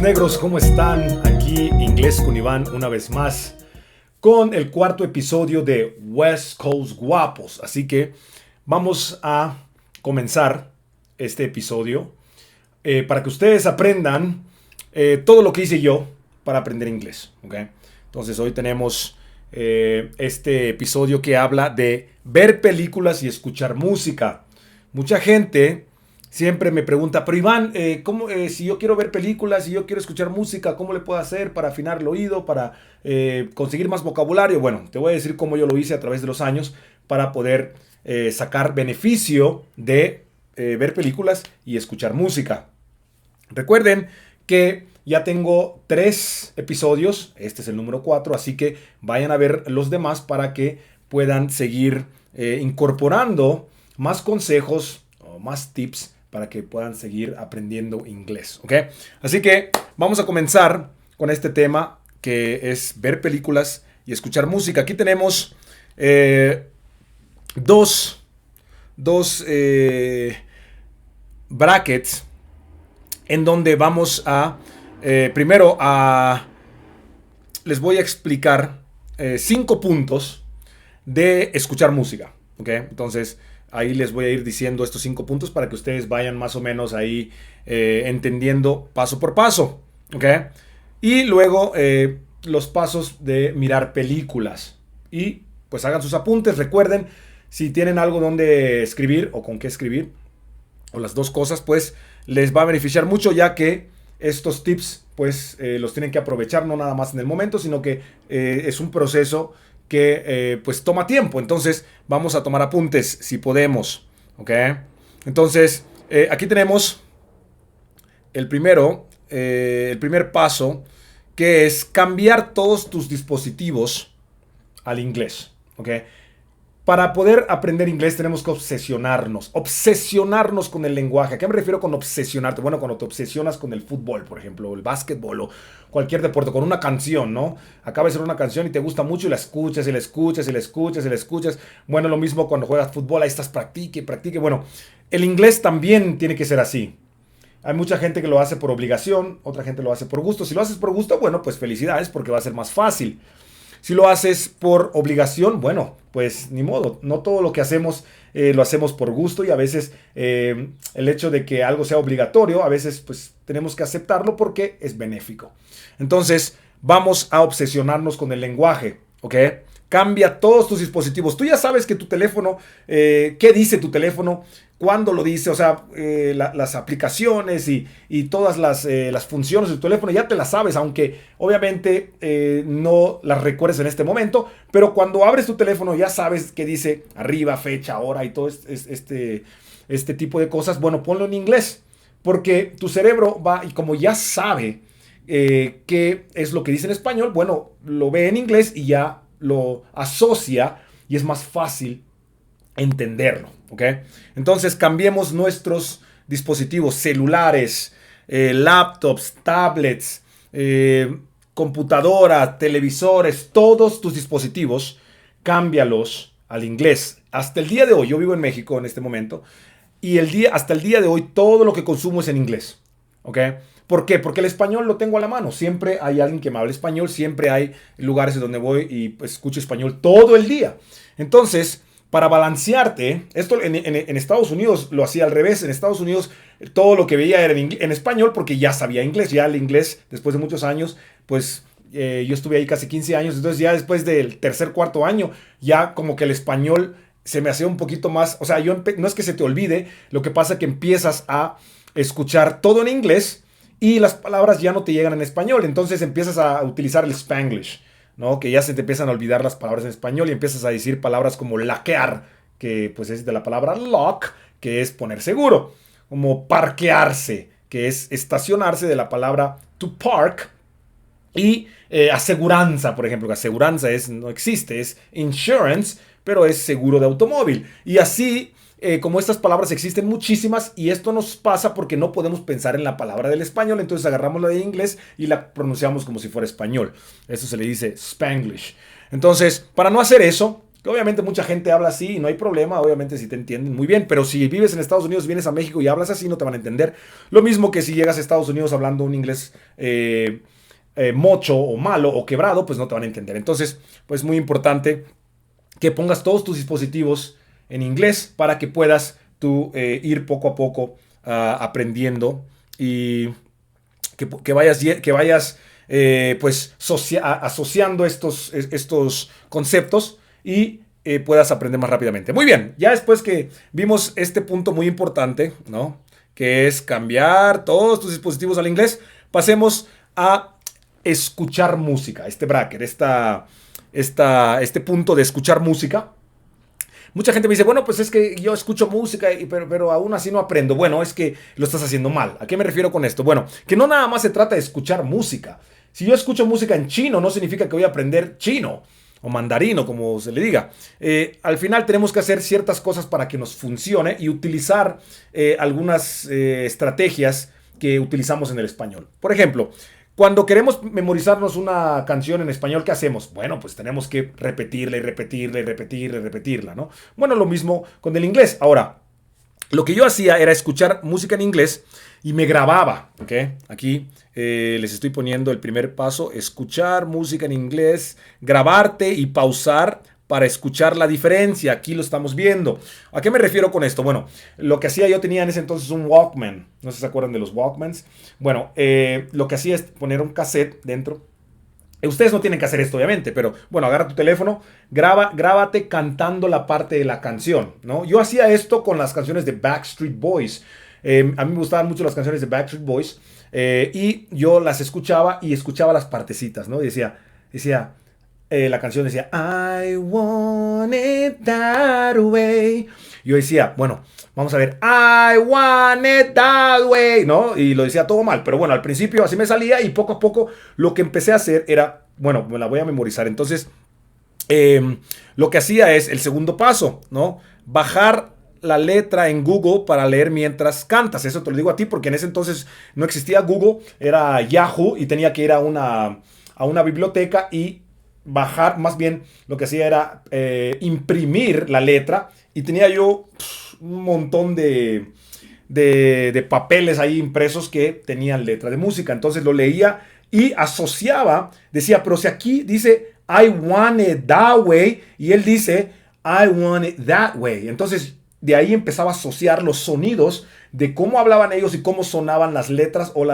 negros, ¿cómo están? Aquí Inglés con Iván una vez más con el cuarto episodio de West Coast Guapos. Así que vamos a comenzar este episodio para que ustedes aprendan todo lo que hice yo para aprender inglés. ¿Okay? Entonces hoy tenemos este episodio que habla de ver películas y escuchar música. Mucha gente siempre me pregunta, pero Iván, si yo quiero ver películas, si yo quiero escuchar música, ¿cómo le puedo hacer para afinar el oído, para conseguir más vocabulario? Bueno, te voy a decir cómo yo lo hice a través de los años para poder sacar beneficio de ver películas y escuchar música. Recuerden que ya tengo 3 episodios, este es el número 4, así que vayan a ver los demás para que puedan seguir incorporando más consejos o más tips para que puedan seguir aprendiendo inglés, ¿ok? Así que vamos a comenzar con este tema que es ver películas y escuchar música. Aquí tenemos dos brackets en donde vamos a, primero les voy a explicar 5 puntos de escuchar música, ¿ok? Entonces, ahí les voy a ir diciendo estos 5 puntos para que ustedes vayan más o menos ahí entendiendo paso por paso, ¿ok? Y luego los pasos de mirar películas. Y pues hagan sus apuntes. Recuerden, si tienen algo donde escribir o con qué escribir, o las dos cosas, pues les va a beneficiar mucho, ya que estos tips pues los tienen que aprovechar no nada más en el momento, sino que es un proceso que pues toma tiempo. Entonces vamos a tomar apuntes si podemos, ¿ok? Entonces aquí tenemos el primer paso, que es cambiar todos tus dispositivos al inglés, ¿ok? Para poder aprender inglés tenemos que obsesionarnos con el lenguaje. ¿A qué me refiero con obsesionarte? Bueno, cuando te obsesionas con el fútbol, por ejemplo, o el básquetbol o cualquier deporte, con una canción, ¿no? Acaba de ser una canción y te gusta mucho y la escuchas y la escuchas y la escuchas y la escuchas. Bueno, lo mismo cuando juegas fútbol, ahí estás, practique, practique. Bueno, el inglés también tiene que ser así. Hay mucha gente que lo hace por obligación, otra gente lo hace por gusto. Si lo haces por gusto, bueno, pues felicidades porque va a ser más fácil. Si lo haces por obligación, bueno, pues ni modo. No todo lo que hacemos lo hacemos por gusto, y a veces el hecho de que algo sea obligatorio, a veces pues tenemos que aceptarlo porque es benéfico. Entonces vamos a obsesionarnos con el lenguaje, ¿ok? Cambia todos tus dispositivos. Tú ya sabes que tu teléfono, qué dice tu teléfono, cuándo lo dice, o sea, las aplicaciones y todas las funciones de tu teléfono ya te las sabes, aunque obviamente no las recuerdes en este momento, pero cuando abres tu teléfono ya sabes qué dice arriba, fecha, hora y todo este tipo de cosas. Bueno, ponlo en inglés, porque tu cerebro va y como ya sabe qué es lo que dice en español, bueno, lo ve en inglés y ya lo asocia y es más fácil entenderlo, ¿ok? Entonces cambiemos nuestros dispositivos celulares, laptops, tablets, computadoras, televisores, todos tus dispositivos, cámbialos al inglés. Hasta el día de hoy, yo vivo en México en este momento, y hasta el día de hoy todo lo que consumo es en inglés, ¿ok? ¿Por qué? Porque el español lo tengo a la mano. Siempre hay alguien que me habla español, siempre hay lugares donde voy y pues, escucho español todo el día. Entonces, para balancearte, esto en Estados Unidos lo hacía al revés. En Estados Unidos todo lo que veía era en español porque ya sabía inglés. Ya el inglés, después de muchos años, pues yo estuve ahí casi 15 años. Entonces ya después del tercer, cuarto año, ya como que el español se me hacía un poquito más... O sea, no es que se te olvide, lo que pasa es que empiezas a escuchar todo en inglés y las palabras ya no te llegan en español. Entonces empiezas a utilizar el Spanglish, ¿no? Que ya se te empiezan a olvidar las palabras en español y empiezas a decir palabras como laquear, que pues es de la palabra lock, que es poner seguro. Como parquearse, que es estacionarse, de la palabra to park. Y aseguranza, por ejemplo, que aseguranza no existe, es insurance, pero es seguro de automóvil. Y así... como estas palabras existen muchísimas, y esto nos pasa porque no podemos pensar en la palabra del español, entonces agarramos la de inglés y la pronunciamos como si fuera español. Eso se le dice Spanglish. Entonces, para no hacer eso, Que obviamente mucha gente habla así y no hay problema, obviamente si te entienden muy bien, pero si vives en Estados Unidos, vienes a México y hablas así, no te van a entender. Lo mismo que si llegas a Estados Unidos hablando un inglés mocho o malo o quebrado, pues no te van a entender. Entonces, pues muy importante que pongas todos tus dispositivos en inglés para que puedas tú ir poco a poco aprendiendo y que vayas pues asociando estos conceptos y puedas aprender más rápidamente. Muy bien, ya después que vimos este punto muy importante, ¿no? Que es cambiar todos tus dispositivos al inglés, pasemos a escuchar música, este bracket, este punto de escuchar música. Mucha gente me dice, bueno, pues es que yo escucho música, pero aún así no aprendo. Bueno, es que lo estás haciendo mal. ¿A qué me refiero con esto? Bueno, que no nada más se trata de escuchar música. Si yo escucho música en chino, no significa que voy a aprender chino o mandarino, como se le diga. Al final tenemos que hacer ciertas cosas para que nos funcione y utilizar algunas estrategias que utilizamos en el español. Por ejemplo, cuando queremos memorizarnos una canción en español, ¿qué hacemos? Bueno, pues tenemos que repetirla y repetirla y repetirla y repetirla, ¿no? Bueno, lo mismo con el inglés. Ahora, lo que yo hacía era escuchar música en inglés y me grababa, ¿ok? Aquí les estoy poniendo el primer paso, escuchar música en inglés, grabarte y pausar para escuchar la diferencia. Aquí lo estamos viendo. ¿A qué me refiero con esto? Bueno, lo que hacía yo tenía en ese entonces un Walkman. No sé si se acuerdan de los Walkmans. Bueno, lo que hacía es poner un cassette dentro. Ustedes no tienen que hacer esto, obviamente, pero bueno, agarra tu teléfono, grábate cantando la parte de la canción, ¿no? Yo hacía esto con las canciones de Backstreet Boys. A mí me gustaban mucho las canciones de Backstreet Boys y yo las escuchaba y escuchaba las partecitas, ¿no? Y decía, la canción decía, I want it that way. Yo decía, bueno, vamos a ver, I want it that way, ¿no? Y lo decía todo mal, pero bueno, al principio así me salía y poco a poco lo que empecé a hacer era, bueno, me la voy a memorizar. Entonces, lo que hacía es el segundo paso, ¿no? Bajar la letra en Google para leer mientras cantas. Eso te lo digo a ti porque en ese entonces no existía Google, era Yahoo y tenía que ir a una biblioteca y bajar, más bien lo que hacía era imprimir la letra y tenía yo un montón de papeles ahí impresos que tenían letra de música. Entonces lo leía y asociaba, decía, pero si aquí dice I want it that way y él dice I want it that way. Entonces de ahí empezaba a asociar los sonidos de cómo hablaban ellos y cómo sonaban las letras o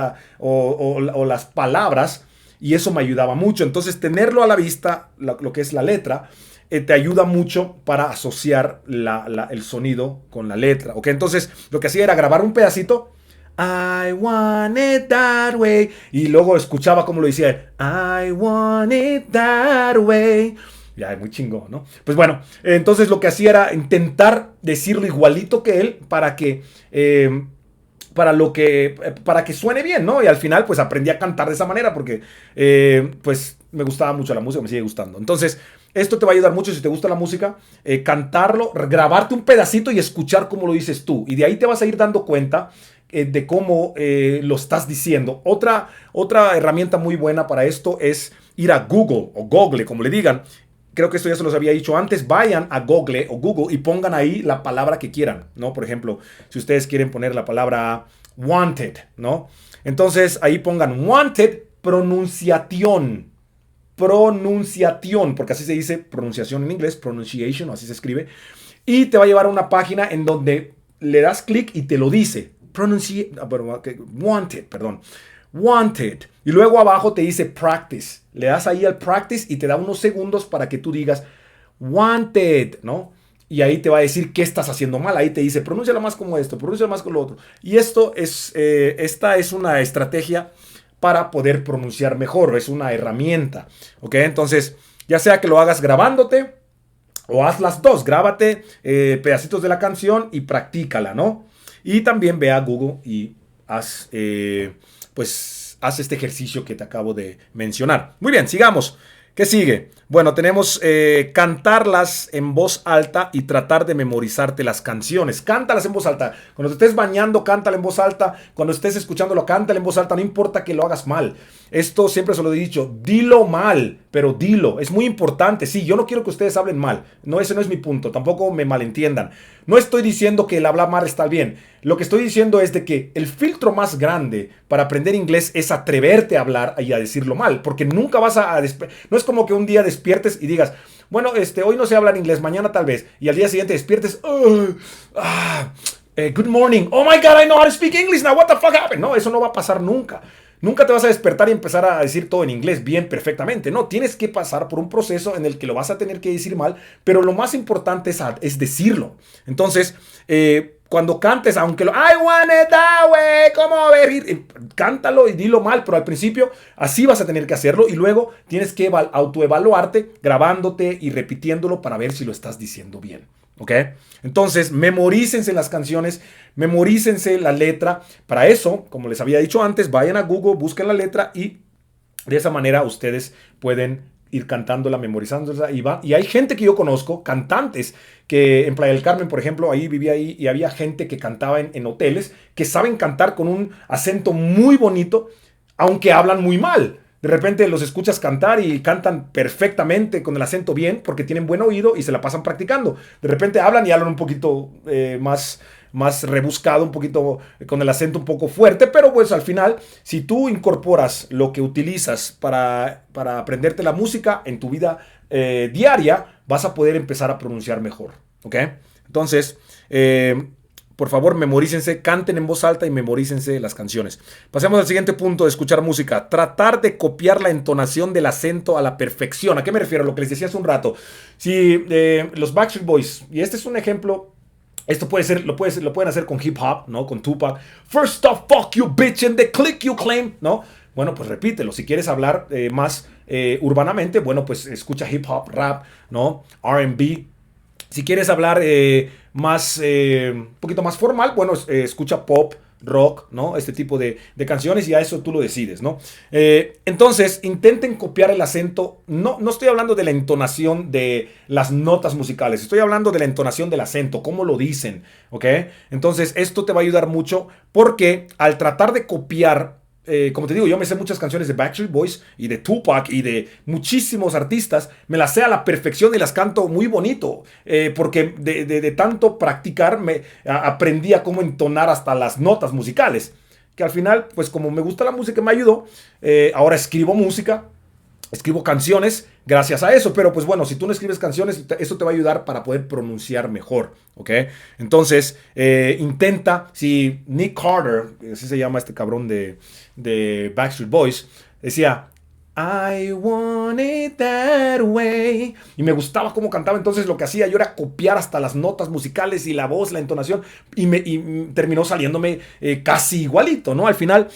las palabras. Y eso me ayudaba mucho. Entonces, tenerlo a la vista, lo que es la letra, te ayuda mucho para asociar el sonido con la letra. ¿Ok? Entonces, lo que hacía era grabar un pedacito. I want it that way. Y luego escuchaba cómo lo decía. I want it that way. Ya, muy chingón, ¿no? Pues bueno, entonces lo que hacía era intentar decirlo igualito que él para que suene bien, ¿no? Y al final, pues aprendí a cantar de esa manera porque, pues, me gustaba mucho la música, me sigue gustando. Entonces, esto te va a ayudar mucho si te gusta la música, cantarlo, grabarte un pedacito y escuchar cómo lo dices tú. Y de ahí te vas a ir dando cuenta de cómo lo estás diciendo. Otra herramienta muy buena para esto es ir a Google o Google, como le digan. Creo que esto ya se los había dicho antes. Vayan a Google o Google y pongan ahí la palabra que quieran, ¿no? Por ejemplo, si ustedes quieren poner la palabra wanted, ¿no? Entonces ahí pongan wanted pronunciación, porque así se dice pronunciación en inglés, pronunciation, así se escribe. Y te va a llevar a una página en donde le das clic y te lo dice. Wanted. Y luego abajo te dice practice. Le das ahí al practice y te da unos segundos para que tú digas wanted, ¿no? Y ahí te va a decir qué estás haciendo mal. Ahí te dice, pronúncialo más como esto, pronúncialo más como lo otro. Y esta es una estrategia para poder pronunciar mejor. Es una herramienta, ¿ok? Entonces, ya sea que lo hagas grabándote o haz las dos. Grábate pedacitos de la canción y practícala, ¿no? Y también ve a Google y haz este ejercicio que te acabo de mencionar. Muy bien, sigamos. ¿Qué sigue? Bueno, tenemos cantarlas en voz alta y tratar de memorizarte las canciones. Cántalas en voz alta. Cuando te estés bañando, cántala en voz alta. Cuando estés escuchándolo, cántala en voz alta. No importa que lo hagas mal. Esto siempre se lo he dicho, dilo mal, pero dilo. Es muy importante. Sí, yo no quiero que ustedes hablen mal. No, ese no es mi punto. Tampoco me malentiendan. No estoy diciendo que el hablar mal está bien. Lo que estoy diciendo es de que el filtro más grande para aprender inglés es atreverte a hablar y a decirlo mal. Porque nunca vas a... No es como que un día despiertes y digas, bueno, hoy no sé hablar inglés, mañana tal vez. Y al día siguiente despiertes, good morning. Oh my God, I know how to speak English now. What the fuck happened? No, eso no va a pasar nunca. Nunca te vas a despertar y empezar a decir todo en inglés bien, perfectamente. No, tienes que pasar por un proceso en el que lo vas a tener que decir mal, pero lo más importante es decirlo. Entonces, cuando cantes, aunque I want it that way, ¿cómo ver? Cántalo y dilo mal, pero al principio así vas a tener que hacerlo y luego tienes que autoevaluarte grabándote y repitiéndolo para ver si lo estás diciendo bien. ¿Ok? Entonces, memorícense las canciones, memorícense la letra. Para eso, como les había dicho antes, vayan a Google, busquen la letra y de esa manera ustedes pueden ir cantándola, memorizándola. Y hay gente que yo conozco, cantantes, que en Playa del Carmen, por ejemplo, ahí vivía ahí y había gente que cantaba en hoteles que saben cantar con un acento muy bonito, aunque hablan muy mal. De repente los escuchas cantar y cantan perfectamente con el acento bien porque tienen buen oído y se la pasan practicando. De repente hablan y hablan un poquito más rebuscado, un poquito con el acento un poco fuerte, pero pues al final, si tú incorporas lo que utilizas para aprenderte la música en tu vida diaria, vas a poder empezar a pronunciar mejor. ¿Ok? Entonces, por favor, memorícense, canten en voz alta y memorícense las canciones. Pasemos al siguiente punto de escuchar música. Tratar de copiar la entonación del acento a la perfección. ¿A qué me refiero? Lo que les decía hace un rato. Si los Backstreet Boys, y este es un ejemplo, esto lo pueden hacer con hip hop, ¿no? Con Tupac. First off, fuck you, bitch, and the click you claim, ¿no? Bueno, pues repítelo. Si quieres hablar más urbanamente, bueno, pues escucha hip hop, rap, ¿no? R&B. Si quieres hablar un poquito más formal, bueno, escucha pop, rock, ¿no? Este tipo de canciones y a eso tú lo decides, ¿no? Entonces, intenten copiar el acento. No estoy hablando de la entonación de las notas musicales. Estoy hablando de la entonación del acento, cómo lo dicen, ¿ok? Entonces, esto te va a ayudar mucho porque al tratar de copiar como te digo, yo me sé muchas canciones de Backstreet Boys y de Tupac y de muchísimos artistas. Me las sé a la perfección y las canto muy bonito. Porque de tanto practicar aprendí a cómo entonar hasta las notas musicales. Que al final, pues como me gusta la música, me ayudó. Ahora escribo música. Escribo canciones gracias a eso, pero pues bueno, si tú no escribes canciones, eso te va a ayudar para poder pronunciar mejor, ¿ok? Entonces, intenta, si Nick Carter, así se llama este cabrón de Backstreet Boys, decía, I want it that way. Y me gustaba cómo cantaba, entonces lo que hacía yo era copiar hasta las notas musicales y la voz, la entonación, y terminó saliéndome casi igualito, ¿no? Al final,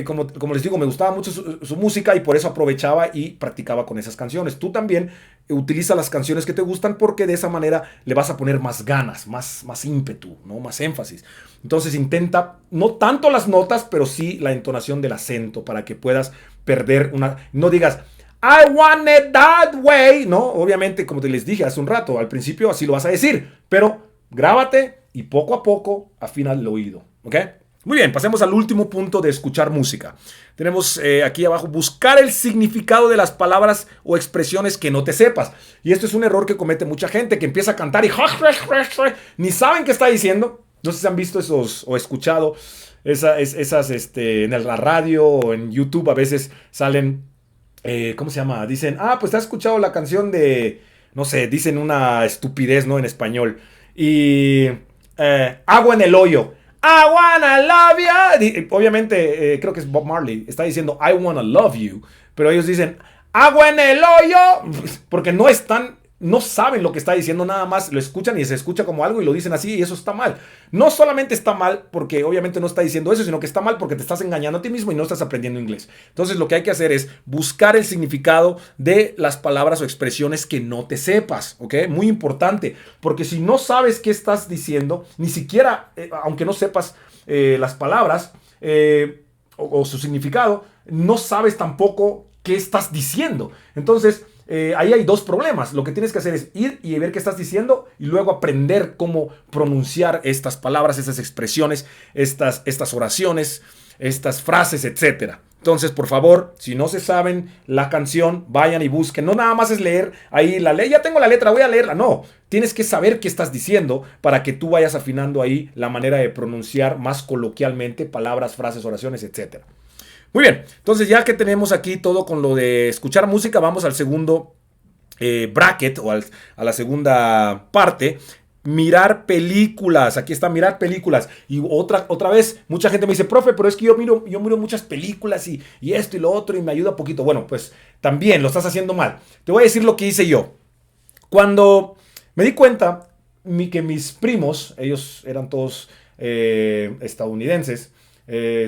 como les digo, me gustaba mucho su música y por eso aprovechaba y practicaba con esas canciones. Tú también utiliza las canciones que te gustan porque de esa manera le vas a poner más ganas, más ímpetu, ¿no? Más énfasis. Entonces intenta, no tanto las notas, pero sí la entonación del acento para que puedas perder no digas, I want it that way, ¿no? Obviamente, como te les dije hace un rato, al principio así lo vas a decir, pero grábate y poco a poco afina el oído, ¿ok? Muy bien, pasemos al último punto de escuchar música. Tenemos aquí abajo, buscar el significado de las palabras o expresiones que no te sepas. Y esto es un error que comete mucha gente, que empieza a cantar y ni saben qué está diciendo. No sé si han visto esos o escuchado esas en la radio o en YouTube a veces salen, ¿cómo se llama? Dicen, pues te has escuchado la canción de, no sé, dicen una estupidez, ¿no? En español. Y agua en el hoyo. I wanna love you. Obviamente, creo que es Bob Marley. Está diciendo I wanna love you. Pero ellos dicen agua en el hoyo. Porque no saben lo que está diciendo, nada más lo escuchan y se escucha como algo y lo dicen así y eso está mal. No solamente está mal porque obviamente no está diciendo eso, sino que está mal porque te estás engañando a ti mismo y no estás aprendiendo inglés. Entonces lo que hay que hacer es buscar el significado de las palabras o expresiones que no te sepas, ¿ok? Muy importante, porque si no sabes qué estás diciendo, ni siquiera, aunque no sepas las palabras o su significado, no sabes tampoco qué estás diciendo. Entonces, ahí hay dos problemas. Lo que tienes que hacer es ir y ver qué estás diciendo y luego aprender cómo pronunciar estas palabras, estas expresiones, estas oraciones, estas frases, etcétera. Entonces, por favor, si no se saben la canción, vayan y busquen. No nada más es leer ahí la ley, ya tengo la letra, voy a leerla. No, tienes que saber qué estás diciendo para que tú vayas afinando ahí la manera de pronunciar más coloquialmente palabras, frases, oraciones, etcétera. Muy bien, entonces ya que tenemos aquí todo con lo de escuchar música, vamos al segundo bracket o a la segunda parte. Mirar películas, aquí está, mirar películas. Y otra vez, mucha gente me dice, profe, pero es que yo miro muchas películas y esto y lo otro y me ayuda poquito. Bueno, pues también lo estás haciendo mal. Te voy a decir lo que hice yo. Cuando me di cuenta que mis primos, ellos eran todos estadounidenses,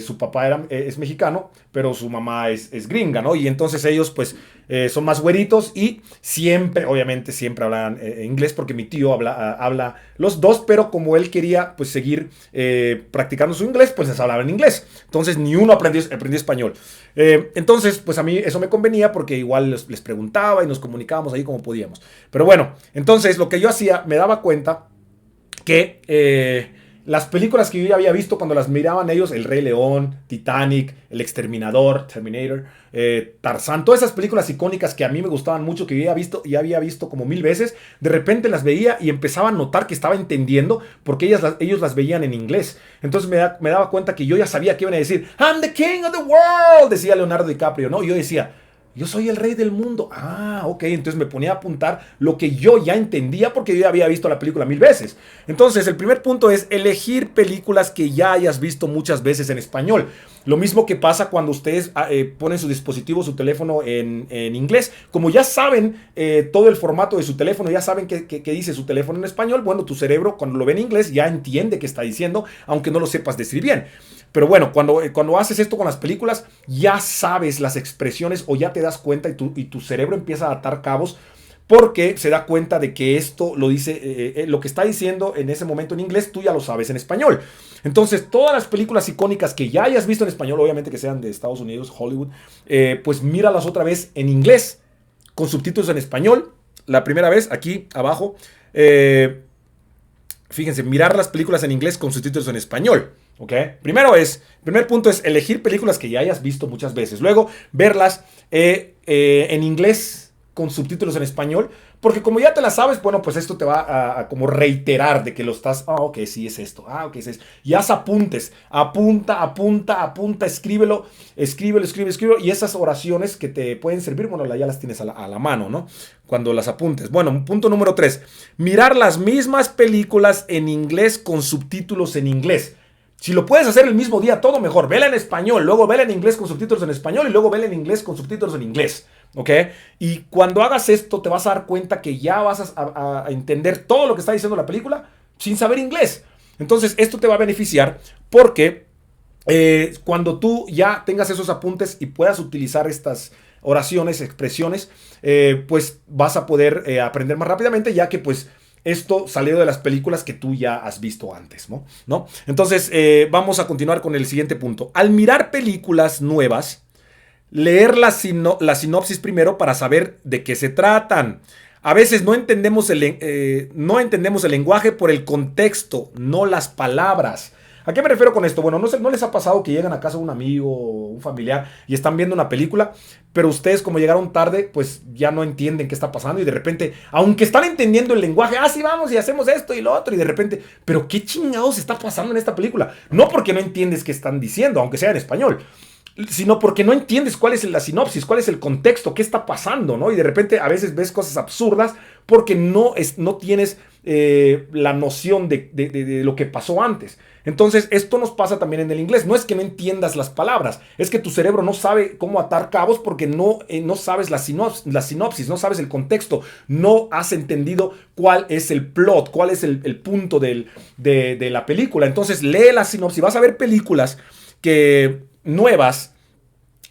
su papá es mexicano, pero su mamá es gringa, ¿no? Y entonces ellos pues son más güeritos y siempre, obviamente siempre hablan inglés porque mi tío habla los dos, pero como él quería pues seguir practicando su inglés, pues les hablaba en inglés. Entonces ni uno aprendió español. Entonces pues a mí eso me convenía porque igual les preguntaba y nos comunicábamos ahí como podíamos. Pero bueno, entonces lo que yo hacía, me daba cuenta que las películas que yo ya había visto cuando las miraban ellos, El Rey León, Titanic, El Exterminador, Terminator, Tarzán, todas esas películas icónicas que a mí me gustaban mucho, que yo ya había visto como 1000 veces, de repente las veía y empezaba a notar que estaba entendiendo porque ellos las veían en inglés. Entonces me daba cuenta que yo ya sabía que iban a decir, I'm the king of the world, decía Leonardo DiCaprio, ¿no? Y yo decía, yo soy el rey del mundo. Ah, ok. Entonces me ponía a apuntar lo que yo ya entendía porque yo ya había visto la película 1000 veces. Entonces el primer punto es elegir películas que ya hayas visto muchas veces en español. Lo mismo que pasa cuando ustedes ponen su dispositivo, su teléfono en inglés. Como ya saben todo el formato de su teléfono, ya saben qué dice su teléfono en español, bueno, tu cerebro cuando lo ve en inglés ya entiende qué está diciendo, aunque no lo sepas decir bien. Pero bueno, cuando haces esto con las películas, ya sabes las expresiones o ya te das cuenta y tu cerebro empieza a atar cabos porque se da cuenta de que esto lo dice, lo que está diciendo en ese momento en inglés, tú ya lo sabes en español. Entonces, todas las películas icónicas que ya hayas visto en español, obviamente que sean de Estados Unidos, Hollywood, pues míralas otra vez en inglés, con subtítulos en español. La primera vez, aquí abajo, fíjense, mirar las películas en inglés con subtítulos en español. ¿Ok? Primer punto es elegir películas que ya hayas visto muchas veces. Luego, verlas en inglés con subtítulos en español. Porque como ya te las sabes, bueno, pues esto te va a como reiterar de que lo estás. Ah, ok, sí es esto. Ah, ok, es esto. Y haz apuntes. Apunta, escríbelo. Y esas oraciones que te pueden servir, bueno, ya las tienes a la mano, ¿no? Cuando las apuntes. Bueno, punto número 3. Mirar las mismas películas en inglés con subtítulos en inglés. Si lo puedes hacer el mismo día, todo mejor. Vela en español, luego vela en inglés con subtítulos en español y luego vela en inglés con subtítulos en inglés. ¿Ok? Y cuando hagas esto, te vas a dar cuenta que ya vas a entender todo lo que está diciendo la película sin saber inglés. Entonces, esto te va a beneficiar porque cuando tú ya tengas esos apuntes y puedas utilizar estas oraciones, expresiones, pues vas a poder aprender más rápidamente, ya que pues esto salió de las películas que tú ya has visto antes, ¿no? Entonces, vamos a continuar con el siguiente punto. Al mirar películas nuevas, leer la sinopsis primero para saber de qué se tratan. A veces no entendemos el lenguaje por el contexto, no las palabras. ¿A qué me refiero con esto? Bueno, no les ha pasado que llegan a casa un amigo o un familiar y están viendo una película, pero ustedes como llegaron tarde, pues ya no entienden qué está pasando y de repente, aunque están entendiendo el lenguaje, sí vamos y hacemos esto y lo otro y de repente, pero ¿qué chingados está pasando en esta película? No porque no entiendes qué están diciendo, aunque sea en español, sino porque no entiendes cuál es la sinopsis, cuál es el contexto, qué está pasando, ¿no? Y de repente a veces ves cosas absurdas porque no tienes la noción de lo que pasó antes. Entonces, esto nos pasa también en el inglés. No es que no entiendas las palabras, es que tu cerebro no sabe cómo atar cabos porque no sabes la sinopsis, no sabes el contexto, no has entendido cuál es el plot, cuál es el punto de la película. Entonces, lee la sinopsis. Vas a ver películas nuevas.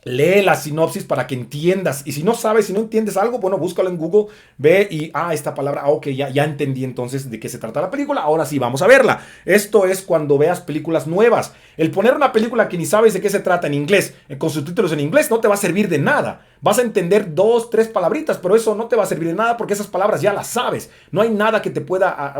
Lee la sinopsis para que entiendas. Y si no entiendes algo, bueno, búscalo en Google, ve y, esta palabra, ok, ya entendí entonces de qué se trata la película, ahora sí, vamos a verla. Esto es cuando veas películas nuevas. El poner una película que ni sabes de qué se trata en inglés, con subtítulos en inglés, no te va a servir de nada. Vas a entender 2, 3 palabritas, pero eso no te va a servir de nada porque esas palabras ya las sabes. No hay nada que te pueda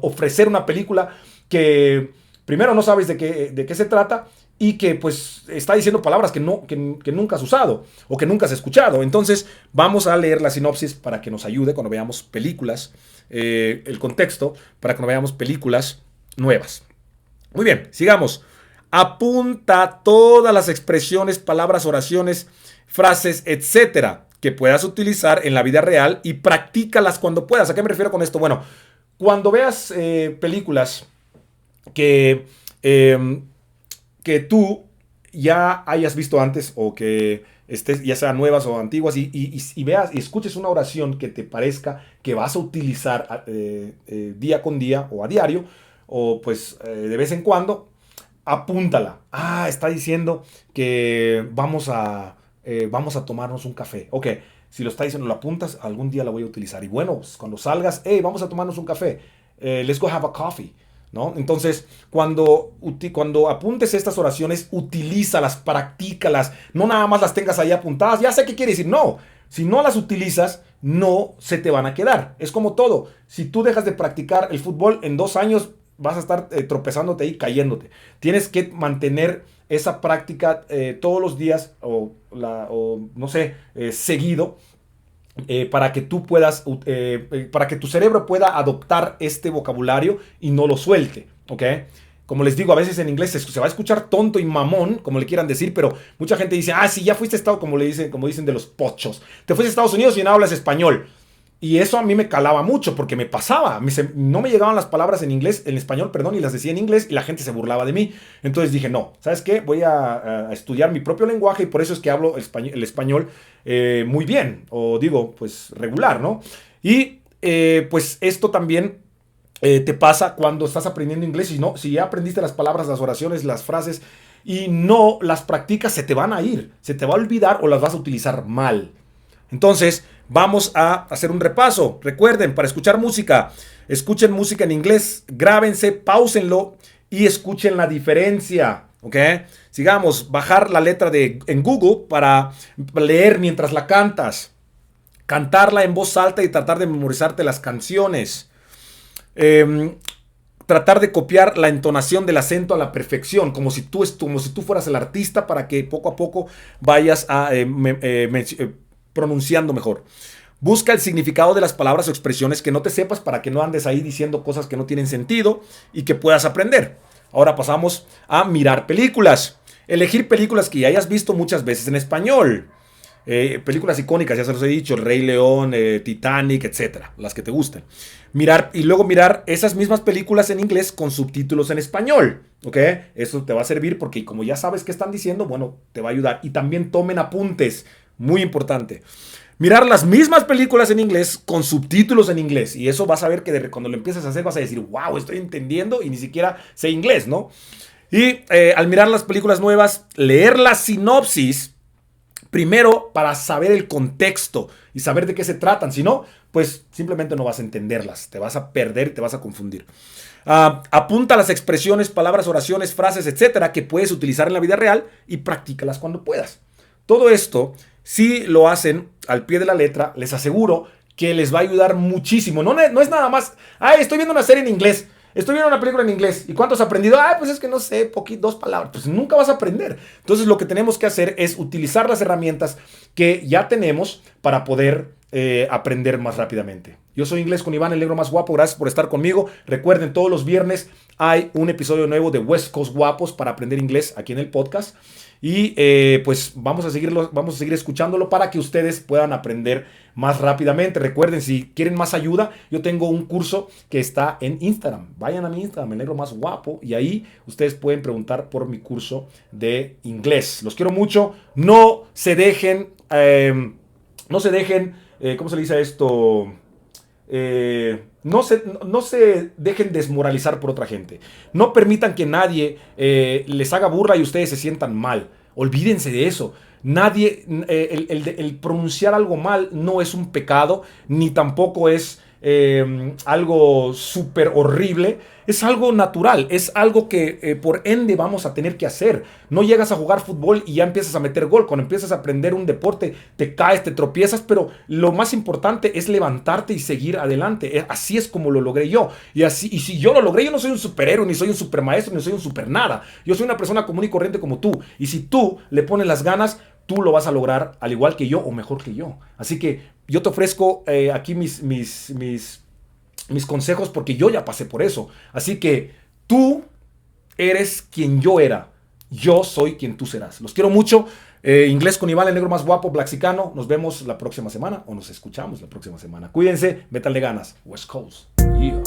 ofrecer una película que primero no sabes de qué se trata y que pues está diciendo palabras que nunca has usado o que nunca has escuchado. Entonces vamos a leer la sinopsis para que nos ayude cuando veamos películas, el contexto, para que cuando veamos películas nuevas. Muy bien, sigamos. Apunta todas las expresiones, palabras, oraciones, frases, etcétera, que puedas utilizar en la vida real y practícalas cuando puedas. ¿A qué me refiero con esto? Bueno, cuando veas películas que, eh, que tú ya hayas visto antes o que estés, ya sean nuevas o antiguas, y veas y escuches una oración que te parezca que vas a utilizar día con día o a diario, o pues de vez en cuando, apúntala. Ah, está diciendo que vamos a tomarnos un café. Ok, si lo está diciendo, lo apuntas, algún día la voy a utilizar. Y bueno, pues, cuando salgas, hey, vamos a tomarnos un café. Let's go have a coffee. ¿No? Entonces, cuando apuntes estas oraciones, utilízalas, practícalas. No nada más las tengas ahí apuntadas. Ya sé qué quiere decir. No, si no las utilizas, no se te van a quedar. Es como todo. Si tú dejas de practicar el fútbol, en 2 años vas a estar tropezándote y cayéndote. Tienes que mantener esa práctica todos los días o no sé, seguido, para que tú puedas, para que tu cerebro pueda adoptar este vocabulario y no lo suelte, ¿ok? Como les digo, a veces en inglés se va a escuchar tonto y mamón, como le quieran decir, pero mucha gente dice, ah, sí, ya fuiste a Estados Unidos, como dicen de los pochos. Te fuiste a Estados Unidos y no hablas español. Y eso a mí me calaba mucho porque me pasaba. No me llegaban las palabras en inglés, en español, perdón, y las decía en inglés y la gente se burlaba de mí. Entonces dije, no, ¿sabes qué? Voy a estudiar mi propio lenguaje y por eso es que hablo el español muy bien, o digo, pues regular, ¿no? Y pues esto también te pasa cuando estás aprendiendo inglés. Si ya aprendiste las palabras, las oraciones, las frases y no las practicas, se te van a ir, se te va a olvidar o las vas a utilizar mal. Entonces, vamos a hacer un repaso. Recuerden, para escuchar música, escuchen música en inglés, grábense, páusenlo y escuchen la diferencia. ¿Ok? Sigamos, bajar la letra en Google para leer mientras la cantas. Cantarla en voz alta y tratar de memorizarte las canciones. Tratar de copiar la entonación del acento a la perfección, como si tú fueras el artista, para que poco a poco vayas pronunciando mejor. Busca el significado de las palabras o expresiones que no te sepas para que no andes ahí diciendo cosas que no tienen sentido y que puedas aprender. Ahora pasamos a mirar películas. Elegir películas que ya hayas visto muchas veces en español. Películas icónicas, ya se los he dicho, El Rey León, Titanic, etcétera, las que te gusten. Y luego mirar esas mismas películas en inglés con subtítulos en español, ¿ok? Eso te va a servir porque como ya sabes qué están diciendo, bueno, te va a ayudar. Y también tomen apuntes, muy importante. Mirar las mismas películas en inglés con subtítulos en inglés. Y eso vas a ver que cuando lo empiezas a hacer vas a decir, wow, estoy entendiendo y ni siquiera sé inglés, ¿no? Y al mirar las películas nuevas, leer la sinopsis primero para saber el contexto y saber de qué se tratan. Si no, pues simplemente no vas a entenderlas. Te vas a perder, te vas a confundir. Apunta las expresiones, palabras, oraciones, frases, etcétera, que puedes utilizar en la vida real y practícalas cuando puedas. Todo esto, si lo hacen al pie de la letra, les aseguro que les va a ayudar muchísimo. No es nada más, ay, estoy viendo una serie en inglés. Estoy viendo una película en inglés. ¿Y cuánto has aprendido? Ah, pues es que no sé, dos palabras. Pues nunca vas a aprender. Entonces lo que tenemos que hacer es utilizar las herramientas que ya tenemos para poder aprender más rápidamente. Yo soy Inglés con Iván, el negro más guapo. Gracias por estar conmigo. Recuerden, todos los viernes hay un episodio nuevo de West Coast Guapos para aprender inglés aquí en el podcast. Y pues vamos a seguir escuchándolo para que ustedes puedan aprender más rápidamente. Recuerden, si quieren más ayuda, yo tengo un curso que está en Instagram. Vayan a mi Instagram, el negro más guapo, y ahí ustedes pueden preguntar por mi curso de inglés. Los quiero mucho. No se dejen, ¿cómo se le dice a esto? No se dejen desmoralizar por otra gente. No permitan que nadie les haga burla y ustedes se sientan mal. Olvídense de eso. Nadie, el pronunciar algo mal no es un pecado, ni tampoco es algo súper horrible. Es algo natural, es algo que por ende vamos a tener que hacer. No llegas a jugar fútbol y ya empiezas a meter gol. Cuando empiezas a aprender un deporte, te caes, te tropiezas, pero lo más importante es levantarte y seguir adelante. Así es como lo logré yo. Y si yo lo logré, yo no soy un superhéroe, ni soy un supermaestro, ni soy un super nada. Yo soy una persona común y corriente como tú. Y si tú le pones las ganas, tú lo vas a lograr al igual que yo o mejor que yo. Así que yo te ofrezco aquí mis consejos porque yo ya pasé por eso. Así que tú eres quien yo era. Yo soy quien tú serás. Los quiero mucho. Inglés con Iván, el negro más guapo, Blaxicano. Nos vemos la próxima semana o nos escuchamos la próxima semana. Cuídense, métanle ganas. West Coast. Yeah.